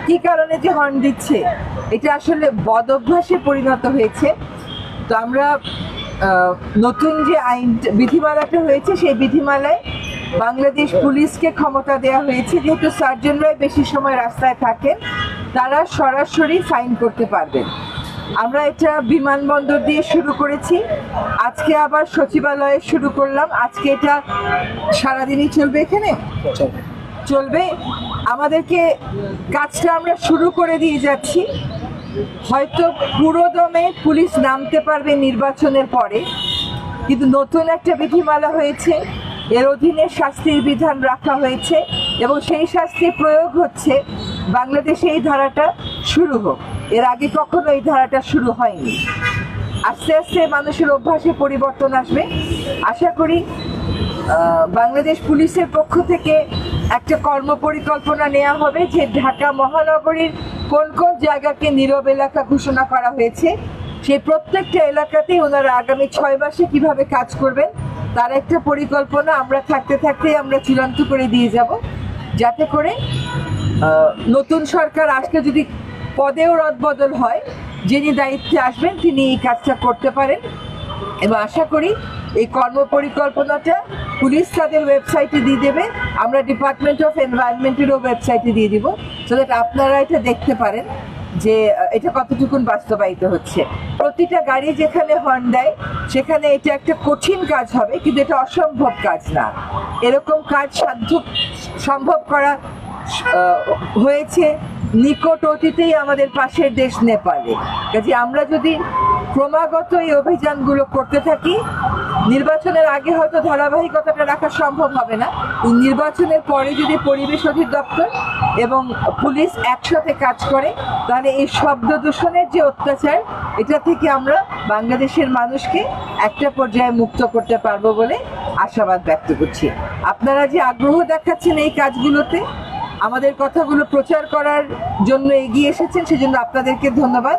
কি কারণে যে হর্ন দিচ্ছে এটা আসলে বদ অভ্যাসে পরিণত হয়েছে। তো আমরা নতুন যে আইন বিধিমালাটা হয়েছে সেই বিধিমালায় বাংলাদেশ পুলিশকে ক্ষমতা দেওয়া হয়েছে, যেহেতু সার্জনরাই বেশি সময় রাস্তায় থাকেন, তারা সরাসরি ফাইন করতে পারবেন। আমরা এটা বিমানবন্দর দিয়ে শুরু করেছি, আজকে আবার সচিবালয়ে শুরু করলাম। আজকে এটা সারাদিনই চলবে, এখানে চলবে। আমাদেরকে কাজটা আমরা শুরু করে দিয়ে যাচ্ছি। হয়তো পুরোদমে পুলিশ নামতে পারবে নির্বাচনের পরে, কিন্তু নতুন একটা বিধিমালা হয়েছে, এর অধীনে শাস্তির বিধান রাখা হয়েছে এবং সেই শাস্তির প্রয়োগ হচ্ছে বাংলাদেশে এই ধারাটা শুরু হোক। এর আগে কখনো এই ধারাটা শুরু হয়নি। আস্তে আস্তে মানুষের অভ্যাসে পরিবর্তন আসবে। আশা করি বাংলাদেশ পুলিশের পক্ষ থেকে একটা কর্মপরিকল্পনা নেওয়া হবে যে ঢাকা মহানগরীর কোন কোন জায়গাকে নীরব এলাকা ঘোষণা করা হয়েছে, সেই প্রত্যেকটা এলাকাতেই ওনারা আগামী 6 মাসে কিভাবে কাজ করবেন তার একটা পরিকল্পনা আমরা থাকতে থাকতেই আমরা চূড়ান্ত করে দিয়ে যাব, যাতে করে নতুন সরকার আসলে যদি পদেও রদবদল হয়, যিনি দায়িত্বে আসবেন তিনি এই কাজটা করতে পারেন। এবং আশা করি এই কর্মপরিকল্পনাটা পুলিশ তাদের ওয়েবসাইটে দিয়ে দেবে, আমরা ডিপার্টমেন্ট অফ এনভায়রনমেন্টেরও ওয়েবসাইটে দিয়ে দিব, সো দ্যাট আপনারা এটা দেখতে পারেন যে এটা কতটুকুন বাস্তবায়িত হচ্ছে। প্রতিটা গাড়ি যেখানে হর্ন দেয় সেখানে এটা একটা কঠিন কাজ হবে, কিন্তু এটা অসম্ভব কাজ না। এরকম কাজ সম্ভব করা হয়েছে নিকট অতীতেই আমাদের পাশের দেশ নেপালে। কাজে আমরা যদি ক্রমাগত এই অভিযানগুলো করতে থাকি, নির্বাচনের আগে হয়তো ধারাবাহিকতাটা রাখা সম্ভব হবে না, নির্বাচনের পরে যদি পরিবেশ অধিদপ্তর এবং পুলিশ একসাথে কাজ করে, তাহলে এই শব্দ দূষণের যে অত্যাচার এটা থেকে আমরা বাংলাদেশের মানুষকে একটা পর্যায়ে মুক্ত করতে পারবো বলে আশাবাদ ব্যক্ত করছি। আপনারা যে আগ্রহ দেখাচ্ছেন এই কাজগুলোতে, আমাদের কথাগুলো প্রচার করার জন্য এগিয়ে এসেছেন, সেজন্য আপনাদেরকে ধন্যবাদ।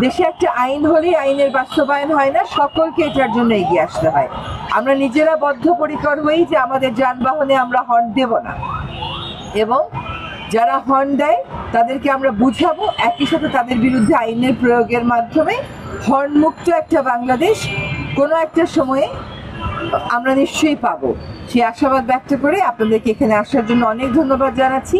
দেশে একটা আইন হলেই আইনের বাস্তবায়ন হয় না, সকলকে এটার জন্য এগিয়ে আসতে হয়। আমরা নিজেরা বদ্ধপরিকর হই যে আমাদের যানবাহনে আমরা হর্ন দেব না, এবং যারা হর্ন দেয় তাদেরকে আমরা বুঝাবো, একই সাথে তাদের বিরুদ্ধে আইনের প্রয়োগের মাধ্যমে হর্ন মুক্ত একটা বাংলাদেশ কোনো একটা সময়ে আমরা নিশ্চয়ই পাবো। সেই আশাবাদ ব্যক্ত করে আপনাদেরকে এখানে আসার জন্য অনেক ধন্যবাদ জানাচ্ছি।